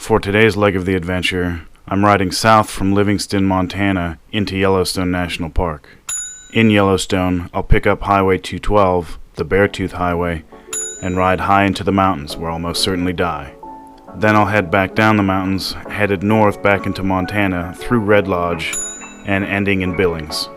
For today's leg of the adventure, I'm riding south from Livingston, Montana into Yellowstone National Park. In Yellowstone, I'll pick up Highway 212, the Beartooth Highway, and ride high into the mountains where I'll most certainly die. Then I'll head back down the mountains, headed north back into Montana, through Red Lodge, and ending in Billings.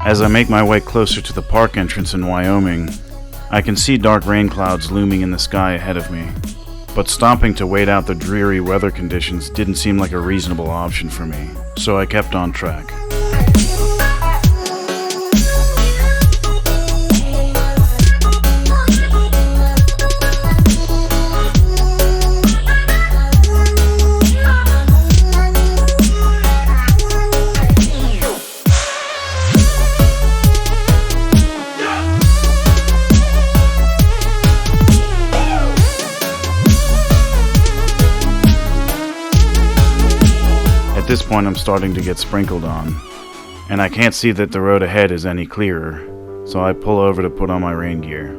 As I make my way closer to the park entrance in Wyoming, I can see dark rain clouds looming in the sky ahead of me. But stopping to wait out the dreary weather conditions didn't seem like a reasonable option for me, so I kept on track. At this point I'm starting to get sprinkled on, and I can't see that the road ahead is any clearer, so I pull over to put on my rain gear.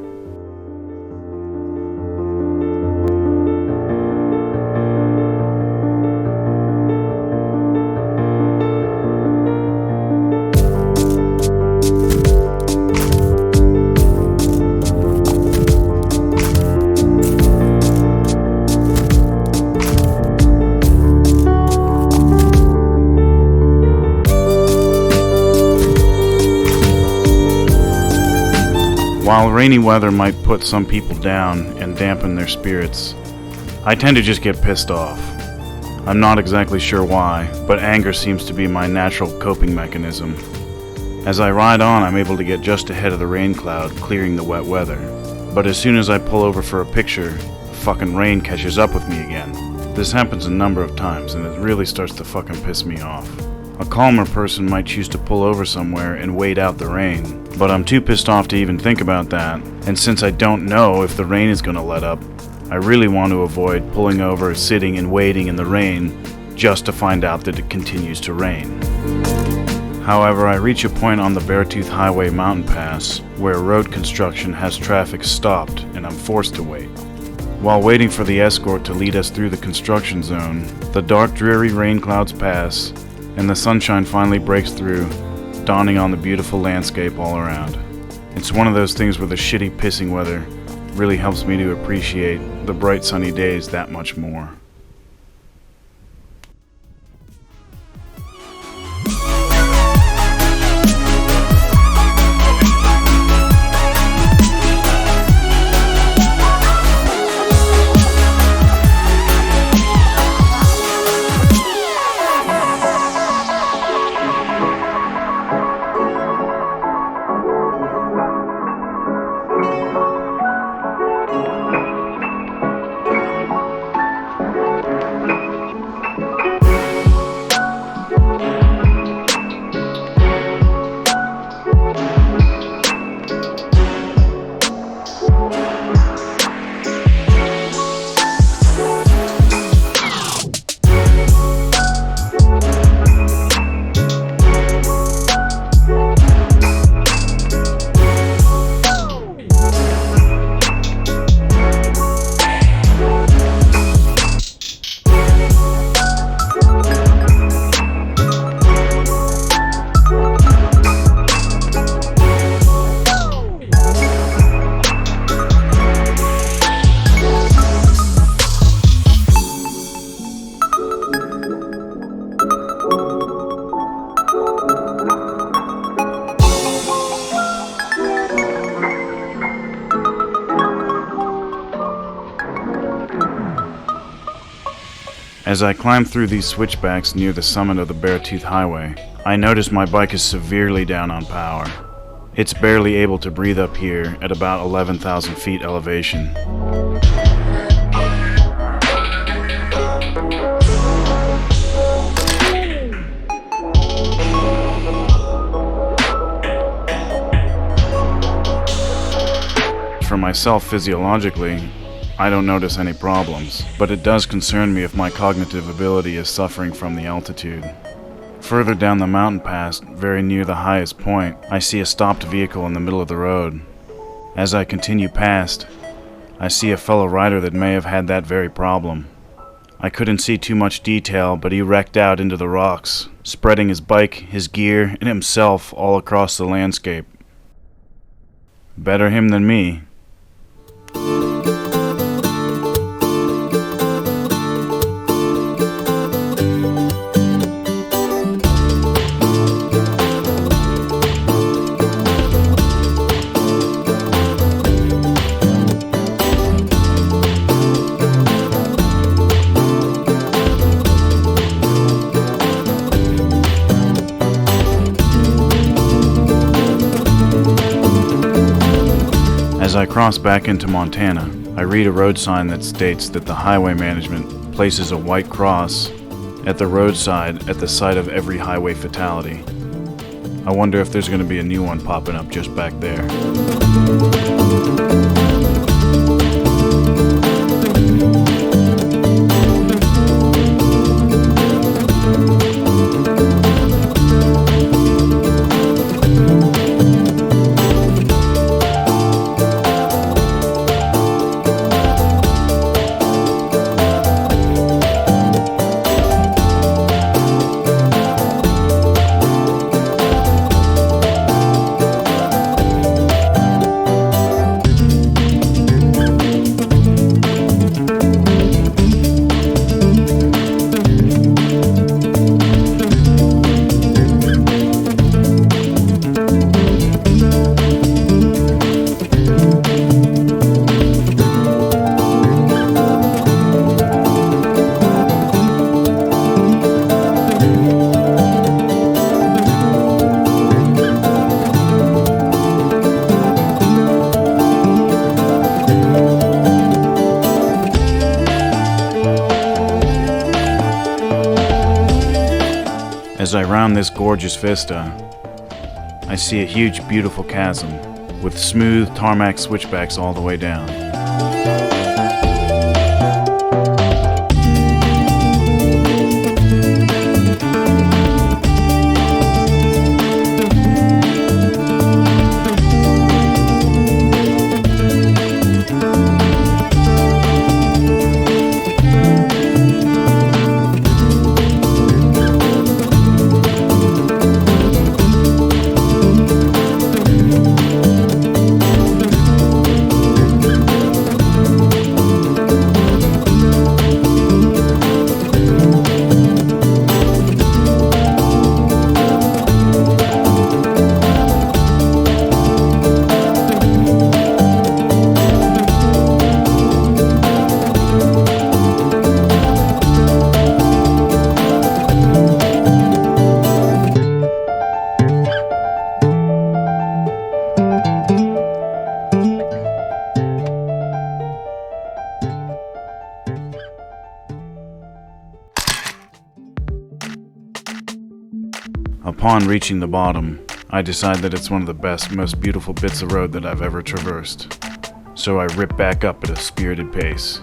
While rainy weather might put some people down and dampen their spirits, I tend to just get pissed off. I'm not exactly sure why, but anger seems to be my natural coping mechanism. As I ride on, I'm able to get just ahead of the rain cloud, clearing the wet weather. But as soon as I pull over for a picture, the fucking rain catches up with me again. This happens a number of times, and it really starts to fucking piss me off. A calmer person might choose to pull over somewhere and wait out the rain, but I'm too pissed off to even think about that, and since I don't know if the rain is going to let up, I really want to avoid pulling over, sitting and waiting in the rain just to find out that it continues to rain. However, I reach a point on the Beartooth Highway mountain pass where road construction has traffic stopped and I'm forced to wait. While waiting for the escort to lead us through the construction zone, the dark dreary rain clouds pass and the sunshine finally breaks through, dawning on the beautiful landscape all around. It's one of those things where the shitty pissing weather really helps me to appreciate the bright sunny days that much more. As I climb through these switchbacks near the summit of the Beartooth Highway, I notice my bike is severely down on power. It's barely able to breathe up here at about 11,000 feet elevation. For myself physiologically, I don't notice any problems, but it does concern me if my cognitive ability is suffering from the altitude. Further down the mountain pass, very near the highest point, I see a stopped vehicle in the middle of the road. As I continue past, I see a fellow rider that may have had that very problem. I couldn't see too much detail, but he wrecked out into the rocks, spreading his bike, his gear, and himself all across the landscape. Better him than me. As I cross back into Montana, I read a road sign that states that the highway management places a white cross at the roadside at the site of every highway fatality. I wonder if there's going to be a new one popping up just back there. As I round this gorgeous vista, I see a huge, beautiful chasm with smooth tarmac switchbacks all the way down. Upon reaching the bottom, I decide that it's one of the best, most beautiful bits of road that I've ever traversed. So I rip back up at a spirited pace.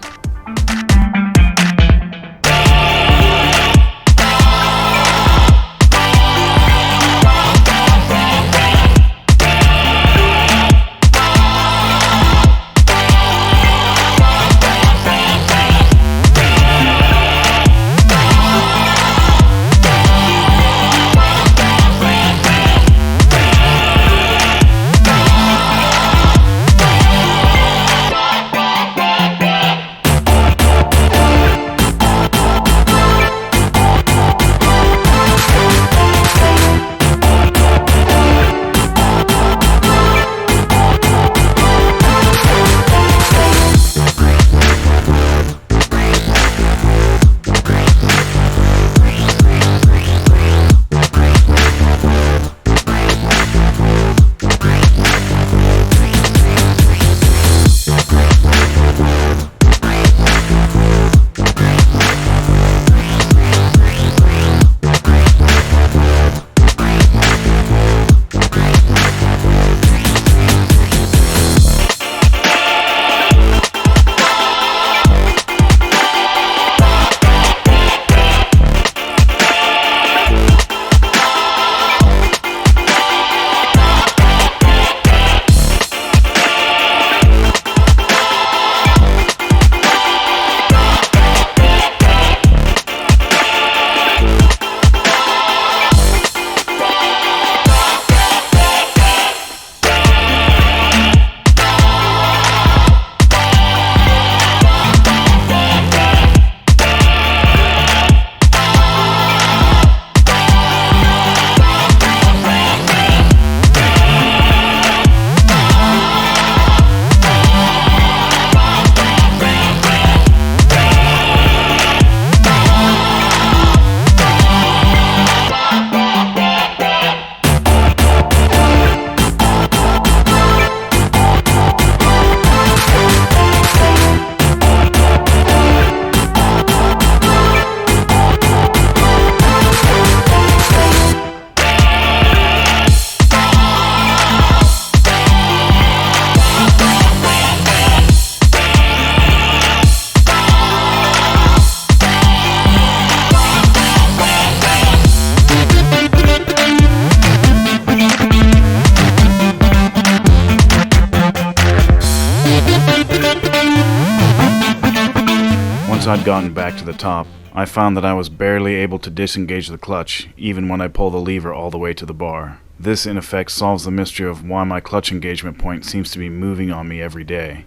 I'd gotten back to the top, I found that I was barely able to disengage the clutch, even when I pull the lever all the way to the bar. This in effect solves the mystery of why my clutch engagement point seems to be moving on me every day.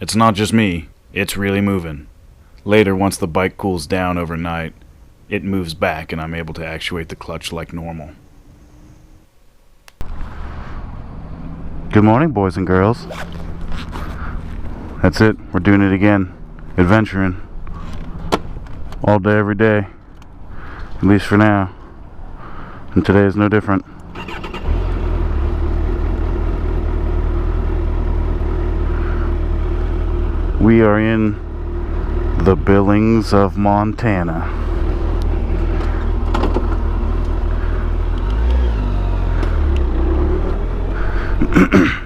It's not just me, it's really moving. Later, once the bike cools down overnight, it moves back and I'm able to actuate the clutch like normal. Good morning, boys and girls. That's it, we're doing it again. Adventuring. All day, every day. At least for now. And today is no different. We are in the Billings of Montana.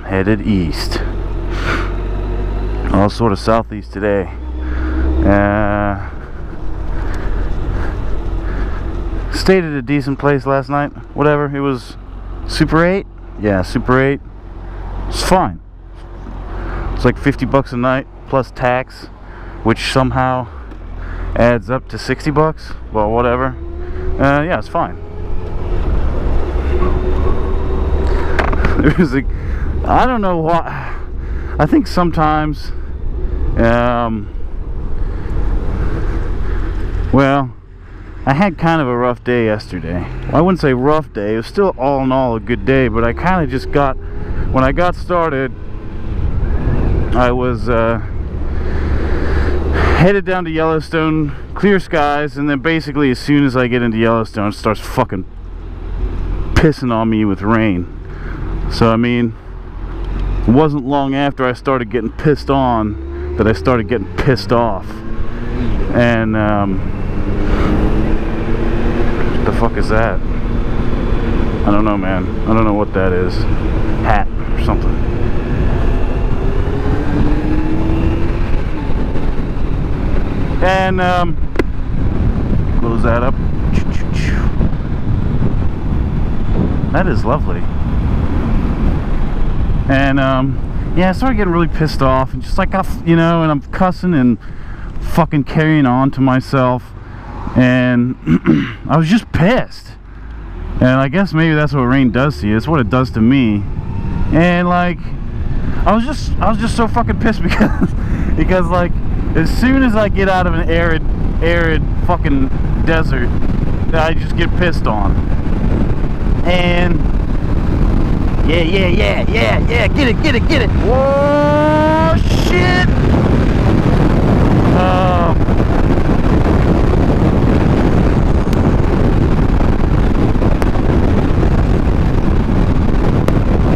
Headed east. All sort of southeast today. Stayed at a decent place last night. Whatever. It was Super 8. Yeah, Super 8. It's fine. It's like $50 a night plus tax, which somehow adds up to $60. Well, whatever. Yeah, it's fine. It was like, I don't know why. I think sometimes, well, I had kind of a rough day yesterday. Well, I wouldn't say rough day. It was still all in all a good day, but I kind of just got, when I got started, I was headed down to Yellowstone, clear skies, and then basically as soon as I get into Yellowstone, it starts fucking pissing on me with rain. So I mean, it wasn't long after I started getting pissed on that I started getting pissed off. And what the fuck is that? I don't know, man. I don't know what that is. Hat or something. And close that up. That is lovely. And yeah, I started getting really pissed off, and just like, you know, and I'm cussing and fucking carrying on to myself, and I was just pissed. And I guess maybe that's what rain does to you. It's what it does to me. And like, I was just so fucking pissed because like, as soon as I get out of an arid fucking desert, I just get pissed on. And yeah, get it. Whoa, shit.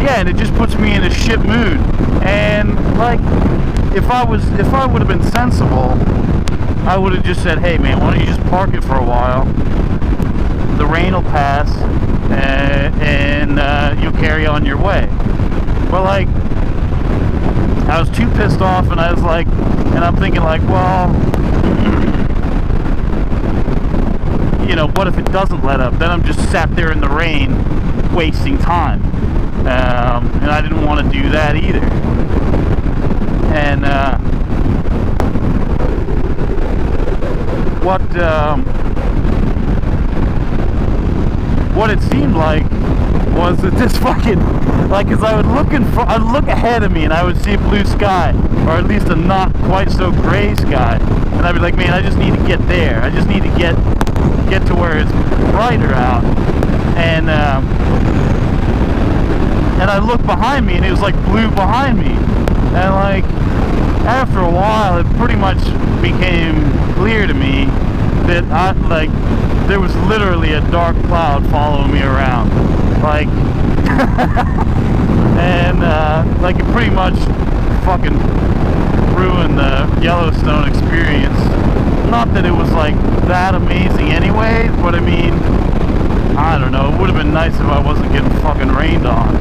Yeah, and it just puts me in a shit mood. And like, if I would have been sensible, I would have just said, hey man, why don't you just park it for a while? The rain will pass, and you'll carry on your way. But like, I was too pissed off, and I was like, and I'm thinking like, well, you know, what if it doesn't let up? Then I'm just sat there in the rain, wasting time. And I didn't want to do that either. And what it seemed like was that this fucking, like, as I'd look ahead of me and I would see a blue sky, or at least a not quite so gray sky, and I'd be like, man, I just need to get there. I just need to get to where it's brighter out. And I looked behind me, and it was like blue behind me. And like, after a while, it pretty much became clear to me that there was literally a dark cloud following me around. Like, and like, it pretty much fucking ruined the Yellowstone experience. Not that it was like that amazing anyway, but I mean, I don't know, it would have been nice if I wasn't getting fucking rained on.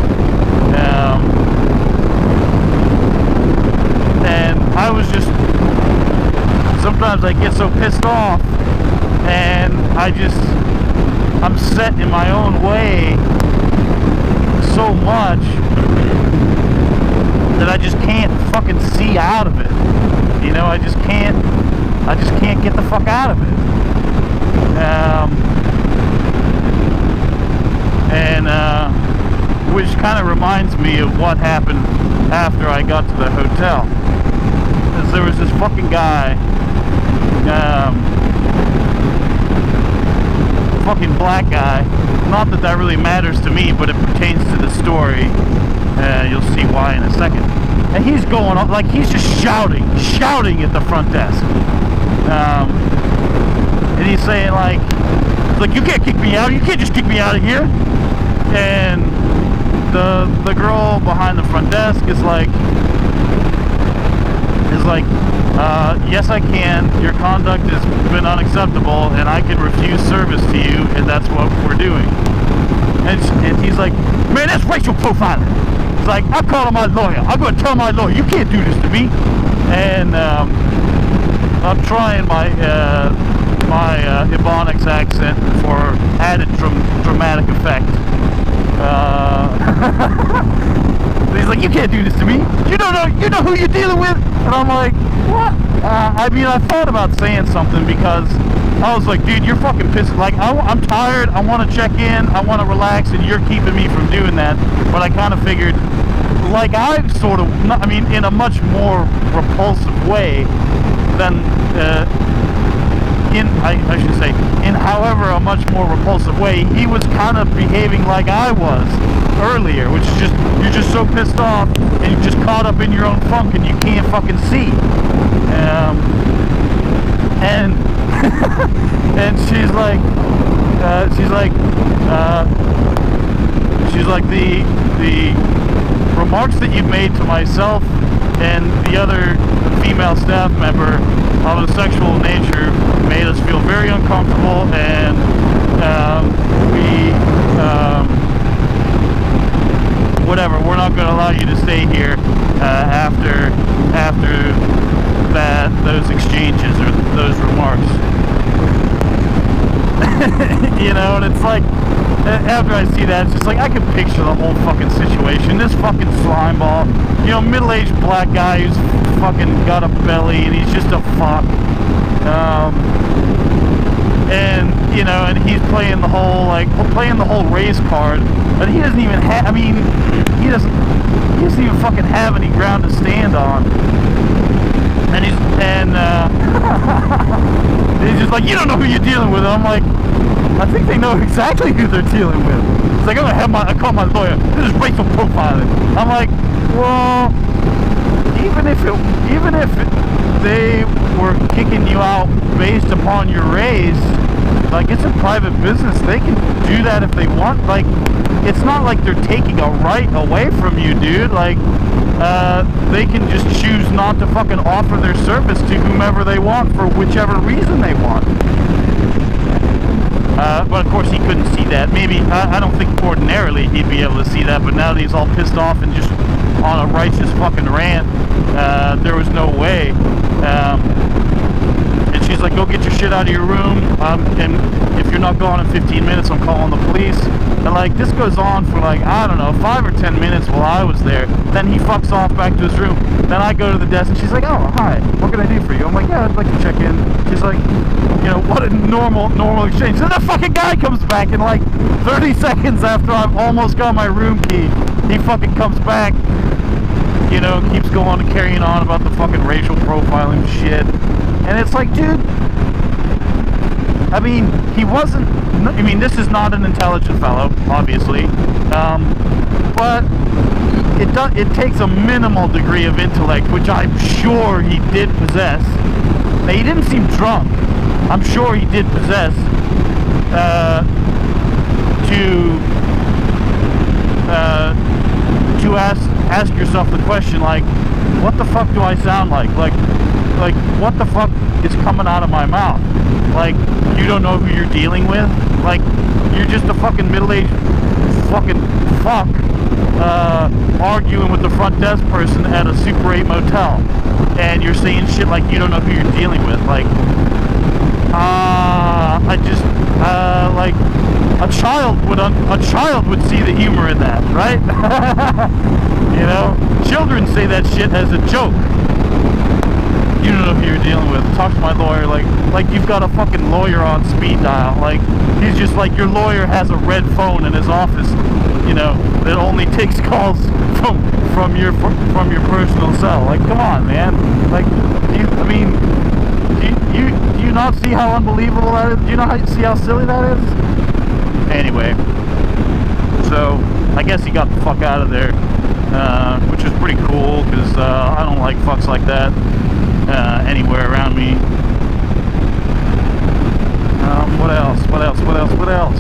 And I was just, sometimes I get so pissed off, and I'm set in my own way so much that I just can't fucking see out of it. You know, I just can't I just can't get the fuck out of it. Which kind of reminds me of what happened after I got to the hotel. Because there was this fucking guy, fucking black guy. Not that that really matters to me, but it pertains to the story. You'll see why in a second. And he's going on, like, he's just shouting at the front desk. And he's saying, like, you can't kick me out. You can't just kick me out of here. And the girl behind the front desk is like, yes, I can. Your conduct has been unacceptable, and I can refuse service to you, and that's what we're doing. And he's like, man, that's racial profiling. He's like, I'm calling my lawyer. I'm going to tell my lawyer, you can't do this to me. And I'm trying my Ebonics accent for added dramatic effect. He's like, you can't do this to me. You know who you're dealing with. And I'm like, what? I mean, I thought about saying something because I was like, dude, you're fucking pissed. Like, I'm tired. I want to check in. I want to relax, and you're keeping me from doing that. But I kind of figured, like, I sort of, I mean, in a much more repulsive way than, I should say, in however a much more repulsive way, he was kind of behaving like I was earlier, which is just, you're just so pissed off and you're just caught up in your own funk and you can't fucking see. And she's like the remarks that you've made to myself and the other female staff member of a sexual nature made us feel very uncomfortable, and whatever, we're not going to allow you to stay here after those exchanges or those remarks. You know, and it's like, after I see that, it's just like, I can picture the whole fucking situation. This fucking slime ball, you know, middle-aged black guy who's fucking got a belly and he's just a fuck. And, you know, and he's playing the whole race card, but he doesn't even have, I mean, he doesn't even fucking have any ground to stand on. And he's just like, you don't know who you're dealing with. And I'm like, I think they know exactly who they're dealing with. It's like, I call my lawyer. This is racial profiling. I'm like, well, even if they were kicking you out based upon your race, like, it's a private business. They can do that if they want. Like, it's not like they're taking a right away from you, dude. Like, they can just choose not to fucking offer their service to whomever they want for whichever reason they want. But of course he couldn't see that. Maybe, I don't think ordinarily he'd be able to see that, but now that he's all pissed off and just on a righteous fucking rant, there was no way. And she's like, go get your shit out of your room, and if you're not gone in 15 minutes, I'm calling the police. And like, this goes on for like, I don't know, 5 or 10 minutes while I was there. Then he fucks off back to his room. Then I go to the desk and she's like, oh, hi, what can I do for you? I'm like, yeah, I'd like to check in. She's like, you know, what a normal exchange. So the fucking guy comes back in like 30 seconds after I've almost got my room key. He fucking comes back, you know, keeps going and carrying on about the fucking racial profiling shit. And it's like, dude, I mean, this is not an intelligent fellow, obviously, but it takes a minimal degree of intellect, which I'm sure he did possess. Now, he didn't seem drunk. I'm sure he did possess, to ask yourself the question, like, what the fuck do I sound like? Like, what the fuck is coming out of my mouth? Like, you don't know who you're dealing with? Like, you're just a fucking middle-aged fucking fuck arguing with the front desk person at a Super 8 motel, and you're saying shit like you don't know who you're dealing with. Like, like, a child would see the humor in that, right? You know, children say that shit as a joke. You don't know who you're dealing with. talk to my lawyer like you've got a fucking lawyer on speed dial. Like, he's just like, your lawyer has a red phone in his office, you know, that only takes calls from your personal cell. Like, come on, man. Like, do you not see how unbelievable that is? Do you not see how silly that is? Anyway, so I guess he got the fuck out of there, which is pretty cool, because I don't like fucks like that anywhere around me. What else?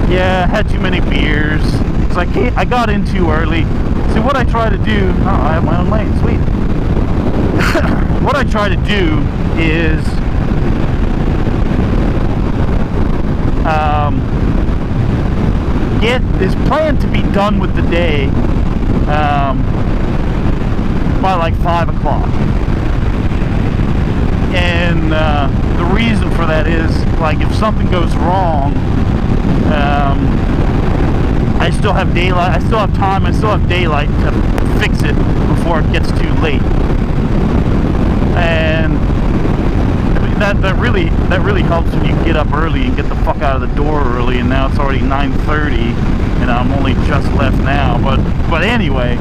Yeah, had too many beers. It's like, hey, I got in too early. See, what I try to do... Oh, I have my own lane. Sweet. What I try to do is... is plan to be done with the day by like 5 o'clock. And the reason for that is, like, if something goes wrong, I still have daylight, I still have time, I still have daylight to fix it before it gets too late. And I mean, that really helps when you get up early and get the fuck out of the door early. And now it's already 9:30, and I'm only just left now. But anyway,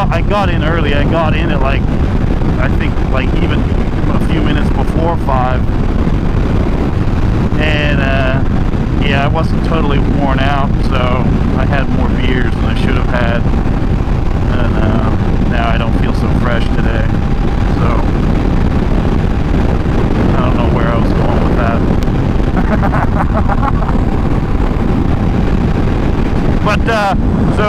I got in early. I got in at like, I think like even a few minutes before 5, and yeah, I wasn't totally worn out, so I had more beers than I should have had, and now I don't feel so fresh today. So I don't know where I was going with that. But so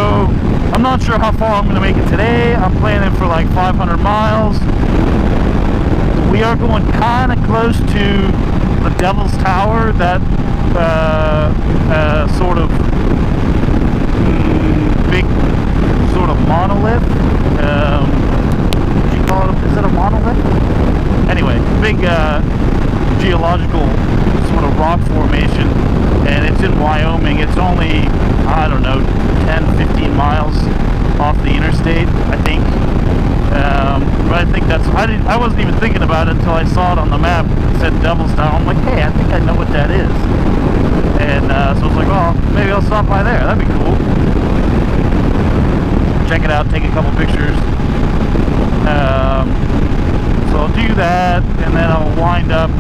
I'm not sure how far I'm going to make it today. I'm planning for like 500 miles. We are going kind of close to the Devil's Tower, that sort of big sort of monolith. Would you call it? Is it a monolith? Anyway, big geological sort of rock formation, and it's in Wyoming. It's only, I don't know, 10-15 miles off the interstate, I think. But I think that's, I wasn't even thinking about it until I saw it on the map. It said Devil's Tower. I'm like, hey, I think I know what that is. And so I was like, well, maybe I'll stop by there. That'd be cool. Check it out, take a couple pictures. So I'll do that, and then I'll wind up.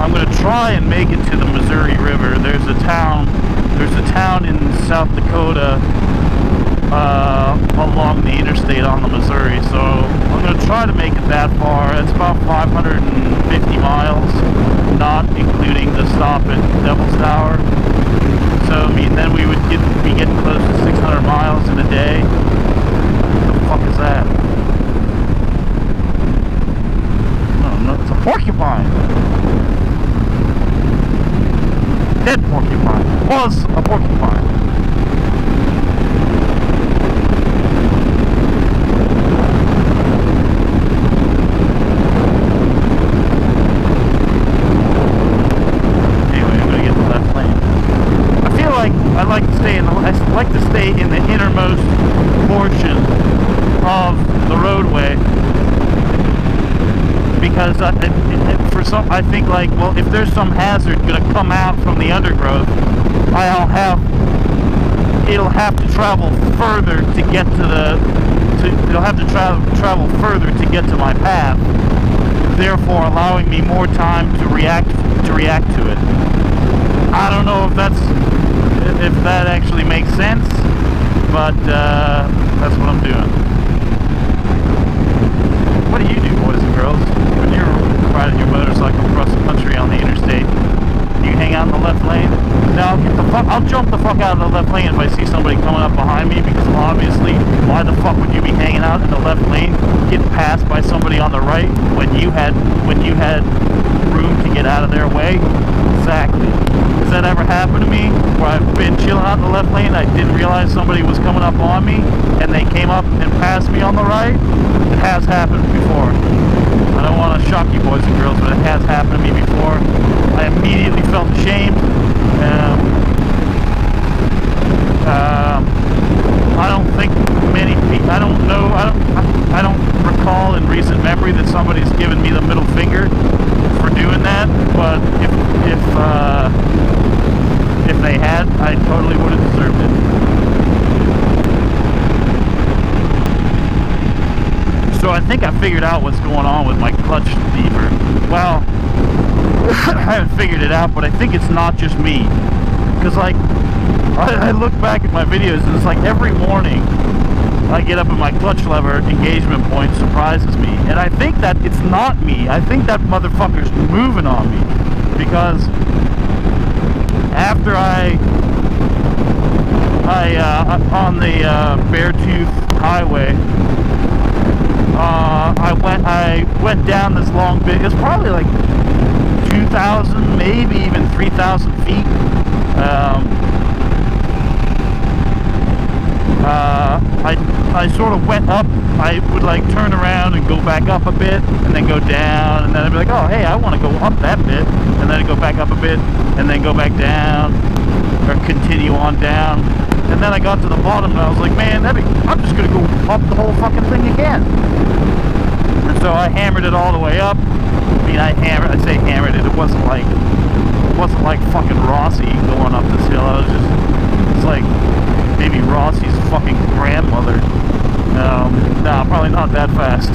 I'm going to try and make it to the Missouri River. There's a town in South Dakota along the interstate on the Missouri, so I'm going to try to make it that far. It's about 550 miles, not including the stop at Devil's Tower. So, I mean, then we would be getting close to 600 miles in a day. What the fuck is that? Oh, no, it's a porcupine. Dead porcupine. Was a porcupine. Anyway, I'm gonna get the left lane. I feel like I like to stay in the innermost portion of the roadway, because I think, like, well, if there's some hazard gonna come out from the undergrowth, it'll have to travel further to get it'll have to travel further to get to my path, therefore allowing me more time to react to it. I don't know if that actually makes sense, but that's what I'm doing. What do you do, boys and girls, when you're riding your motorcycle across the country on the interstate? You hang out in the left lane? Now I'll jump the fuck out of the left lane if I see somebody coming up behind me, because obviously, why the fuck would you be hanging out in the left lane, getting passed by somebody on the right when you had room to get out of their way? Exactly. Has that ever happened to me, where I've been chilling out in the left lane, I didn't realize somebody was coming up on me, and they came up and passed me on the right? It has happened before. I don't want to shock you, boys and girls, but it has happened to me before. I immediately felt ashamed. figured out what's going on with my clutch lever. Well, I haven't figured it out, but I think it's not just me. Because, like, I look back at my videos and it's like every morning I get up and my clutch lever engagement point surprises me. And I think that it's not me. I think that motherfucker's moving on me. Because after on the Beartooth highway, I went down this long bit. It was probably like 2,000, maybe even 3,000 feet. I sort of went up. I would like turn around and go back up a bit, and then go down, and then I'd be like, oh hey, I want to go up that bit, and then I'd go back up a bit, and then go back down, or continue on down. And then I got to the bottom and I was like, man, I'm just going to go up the whole fucking thing again. And so I hammered it all the way up. I mean, I say hammered it. It wasn't like fucking Rossi going up this hill. It's like maybe Rossi's fucking grandmother. No, probably not that fast.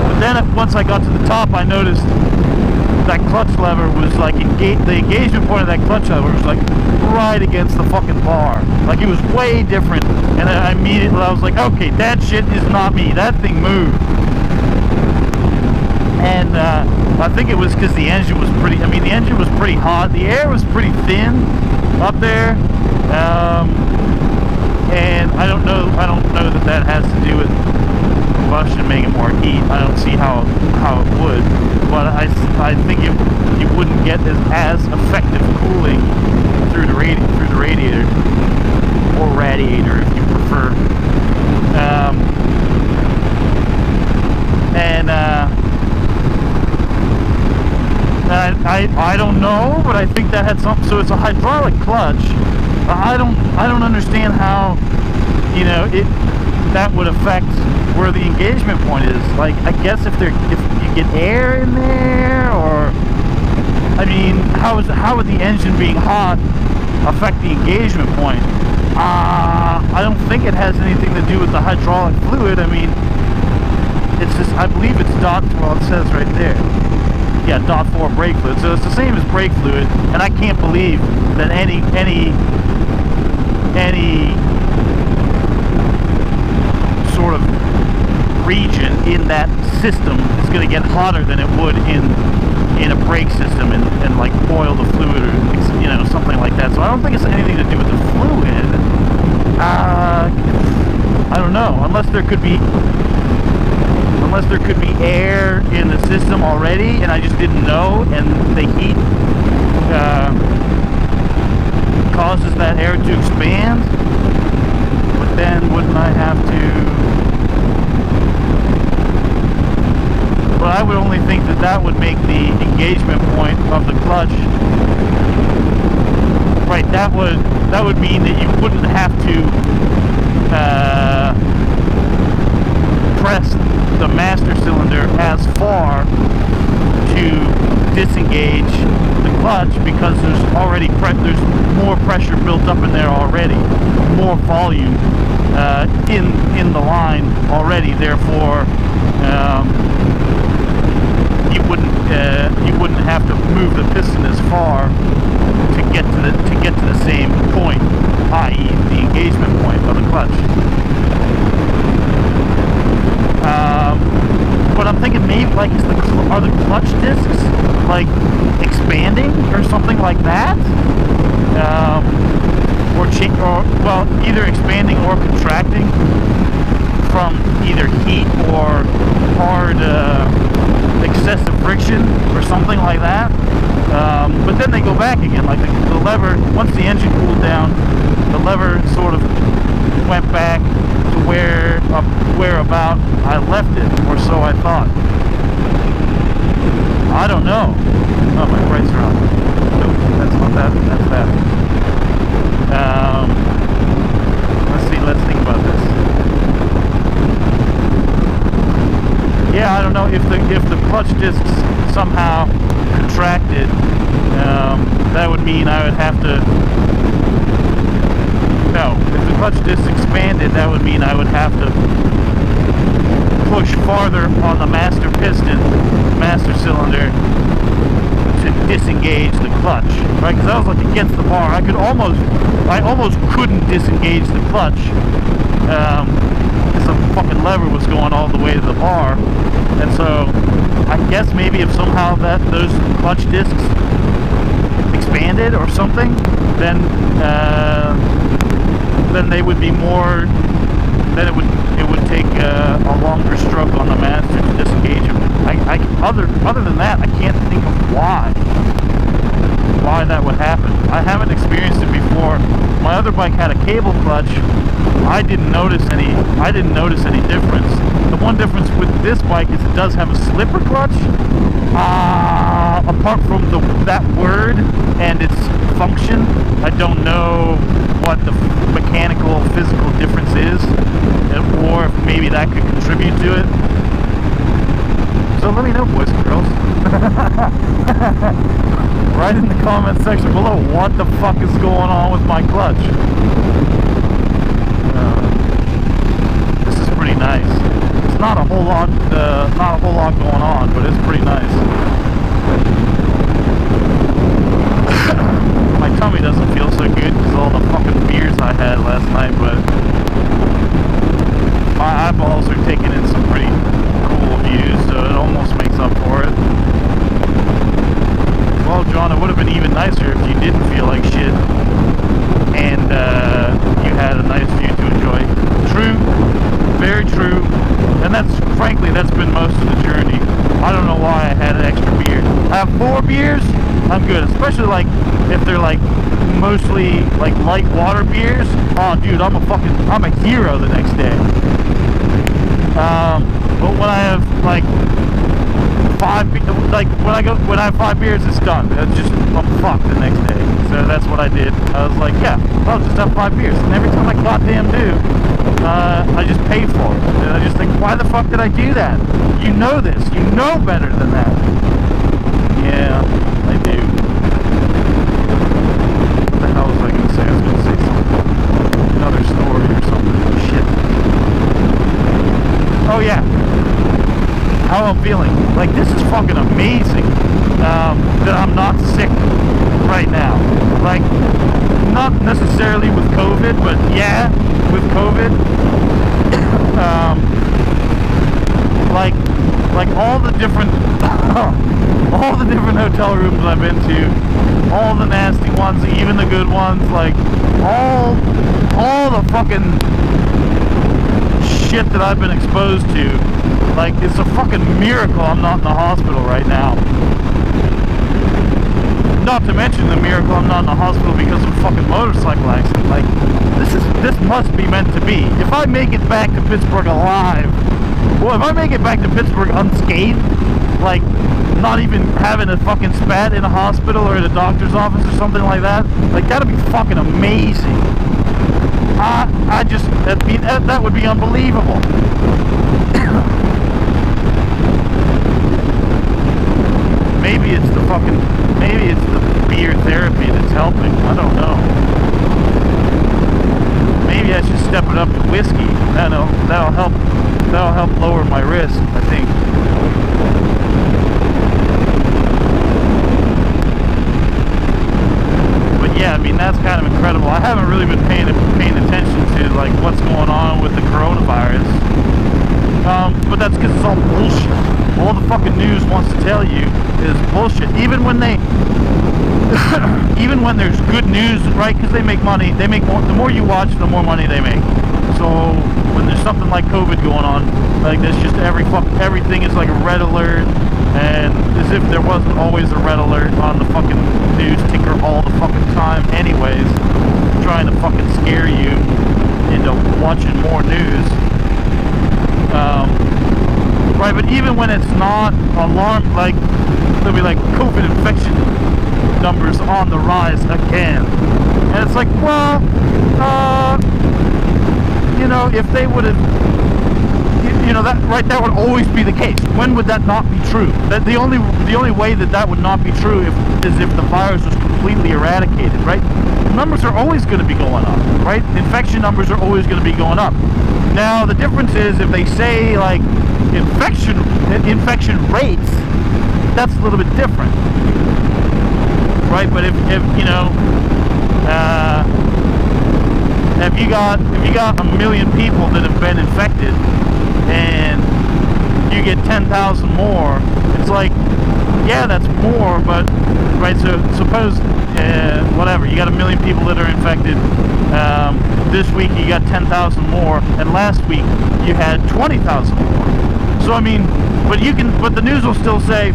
But then once I got to the top, I noticed that clutch lever was like, the engagement point of that clutch lever was like right against the fucking bar. Like, it was way different. And I immediately, I was like, okay, that shit is not me. That thing moved. And I think it was because the engine was the engine was pretty hot. The air was pretty thin up there. And I don't know that has to do with combustion making more heat. I don't see how it would, but I think you wouldn't get as effective cooling through the radiator, or radiator if you prefer. I don't know, but I think that had something. So it's a hydraulic clutch. I don't understand how, you know, that would affect where the engagement point is. Like, I guess if you get air in there, or I mean, how would the engine being hot affect the engagement point? I don't think it has anything to do with the hydraulic fluid. I mean, it's just, I believe it's well, it says right there. Yeah, .4 brake fluid. So it's the same as brake fluid, and I can't believe that any sort of region in that system is going to get hotter than it would in a brake system and like boil the fluid, or, you know, something like that. So I don't think it's anything to do with the fluid. I don't know, unless there could be air in the system already and I just didn't know, and the heat causes that air to expand. But then wouldn't I have to... Well, I would only think that would make the engagement point of the clutch... Right, that would mean that you wouldn't have to press the master cylinder as far to disengage the clutch, because there's already there's more pressure built up in there already, more volume in the line already. Therefore, you wouldn't have to move the piston as far to get to the same point, i.e., the engagement point of the clutch. But I'm thinking maybe like are the clutch discs like expanding or something like that, or well, either expanding or contracting from either heat or hard excessive friction or something like that. But then they go back again, like the lever, once the engine cooled down, the lever sort of went back to where about I left it, or so I thought. I don't know. Oh, my brakes are on. Nope, that's not that, that's that. Let's think about this. Yeah, I don't know if the clutch discs somehow contracted, that would mean I would have to... No, if the clutch disc expanded, that would mean I would have to push farther on the master piston, master cylinder, to disengage the clutch, right? Because I was like against the bar. I almost couldn't disengage the clutch. Because the fucking lever was going all the way to the bar. And so, I guess maybe if somehow those clutch discs expanded or something, then they would be more. Then it would take a longer stroke on the master to disengage them. Other than that, I can't think of why that would happen. I haven't experienced it before. My other bike had a cable clutch. I didn't notice any difference. The one difference with this bike is it does have a slipper clutch. Apart from that word and its function, I don't know what the mechanical, physical difference is, or if maybe that could contribute to it. So let me know, boys and girls. Write in the comment section below what the fuck is going on with my clutch. This is pretty nice. It's not a whole lot going on, but it's pretty nice. My tummy doesn't feel so good because of all the fucking beers I had last night, but my eyeballs are taking in some pretty cool views, so it almost makes up for it. Well, John, it would have been even nicer if you didn't feel like shit and you had a nice view to enjoy. True, very true, and frankly that's been most of the journey. I don't know why I had an extra beer. I have 4 beers, I'm good, especially like if they're like mostly like light water beers. Oh dude, I'm a hero the next day. But when I have like 5, like when I have 5 beers, it's done. I'm fucked the next day. So that's what I did. I was like, yeah, I'll just have 5 beers. And every time I goddamn do, I just pay for it. And I just think, why the fuck did I do that? You know this. You know better than that. Yeah, I do. What the hell was I going to say? I was going to say something. Another story or something. Shit. Oh yeah. How I'm feeling. Like, this is fucking amazing that I'm not sick right now. Like, not necessarily with COVID, but yeah, with COVID. Like all the different hotel rooms I've been to, all the nasty ones, even the good ones, like all the fucking shit that I've been exposed to. Like, it's a fucking miracle I'm not in the hospital right now. Not to mention the miracle I'm not in the hospital because of a fucking motorcycle accident. Like, this must be meant to be. If I make it back to Pittsburgh alive, well, if I make it back to Pittsburgh unscathed, like, not even having a fucking spat in a hospital or at a doctor's office or something like that, like, that'd be fucking amazing. That would be unbelievable. Maybe it's the beer therapy that's helping. I don't know. Maybe I should step it up to whiskey. That'll help lower my risk, I think. But yeah, I mean, that's kind of incredible. I haven't really been paying attention to like what's going on with the coronavirus. But that's because it's all bullshit. All the fucking news wants to tell you is bullshit. Even when there's good news, right? Because they make money. They make more. The more you watch, the more money they make. So when there's something like COVID going on, like there's just everything is like a red alert, and as if there wasn't always a red alert on the fucking news ticker all the fucking time. Anyways, trying to fucking scare you into watching more news. Right, but even when it's not alarm, like, there'll be like COVID infection numbers on the rise again. And it's like, well, you know, if they would have, you know, that would always be the case. When would that not be true? That the only way that would not be true is if the virus was completely eradicated, right? Numbers are always going to be going up, right? Infection numbers are always going to be going up. Now, the difference is if they say, like, infection rates, that's a little bit different, right? But if you know, if you got 1 million people that have been infected, and you get 10,000 more, it's like, yeah, that's more, but right. So suppose whatever, you got 1 million people that are infected. This week you got 10,000 more, and last week you had 20,000 more. So I mean, but the news will still say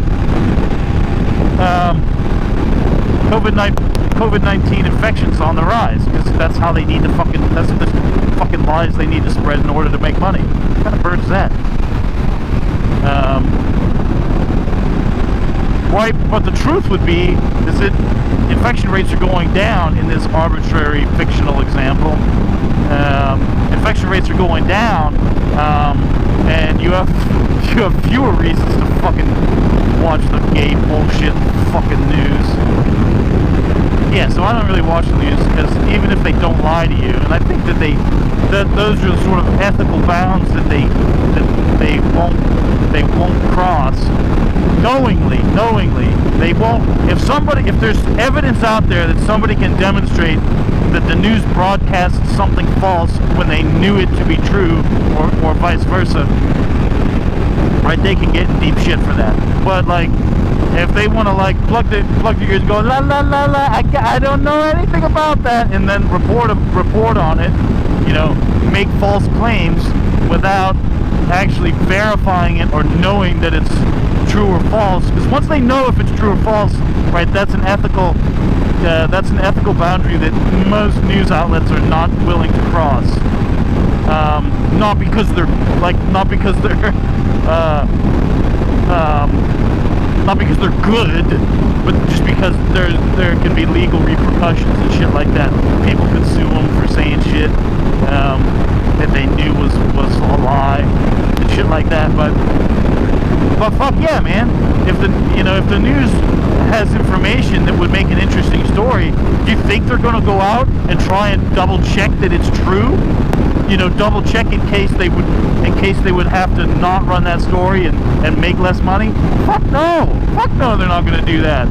COVID-19 infections on the rise, because that's how they need to that's the fucking lies they need to spread in order to make money. What kind of bird is that? Right, but the truth would be is that infection rates are going down in this arbitrary fictional example. Infection rates are going down, and you have fewer reasons to fucking watch the gay bullshit fucking news. Yeah, so I don't really watch the news, because even if they don't lie to you, and I think that those are the sort of ethical bounds that they won't cross. Knowingly, they won't. If there's evidence out there that somebody can demonstrate that the news broadcasts something false when they knew it to be true, or vice versa, right? They can get in deep shit for that. But like, if they want to like plug their ears and go la la la la, I don't know anything about that, and then report on it, you know, make false claims without actually verifying it or knowing that it's true or false. Because once they know if it's true or false, right, that's an ethical boundary that most news outlets are not willing to cross. Not because they're good, but just because there can be legal repercussions and shit like that. People could sue them for saying shit that they knew was a lie and shit like that. But fuck yeah, man. If the news has information that would make an interesting story, do you think they're going to go out and try and double check that it's true? You know, double check in case they would have to not run that story and make less money? Fuck no, they're not going to do that.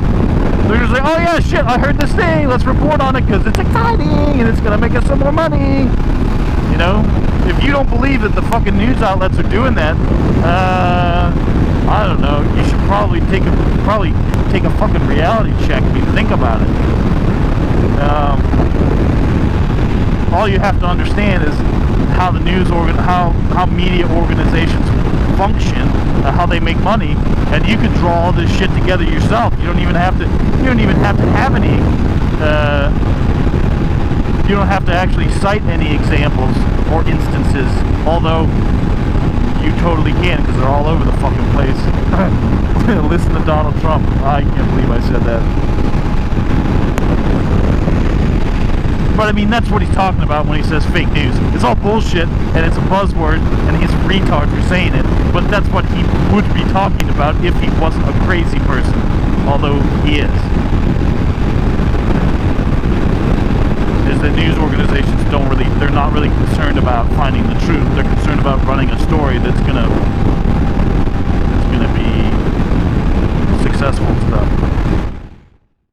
They're just like, oh yeah, shit, I heard this thing, let's report on it because it's exciting and it's going to make us some more money. You know, if you don't believe that the fucking news outlets are doing that, I don't know, you should probably take a fucking reality check. I mean, think about it. All you have to understand is how the news how media organizations function, how they make money, and you can draw all this shit together yourself. You don't even have to have any. You don't have to actually cite any examples or instances, although you totally can, because they're all over the fucking place. Listen to Donald Trump. I can't believe I said that. But I mean, that's what he's talking about when he says fake news. It's all bullshit, and it's a buzzword, and he's a retard for saying it. But that's what he would be talking about if he wasn't a crazy person, although he is. Is that news organizations they're not really concerned about finding the truth. They're concerned about running a story that's gonna be successful and stuff.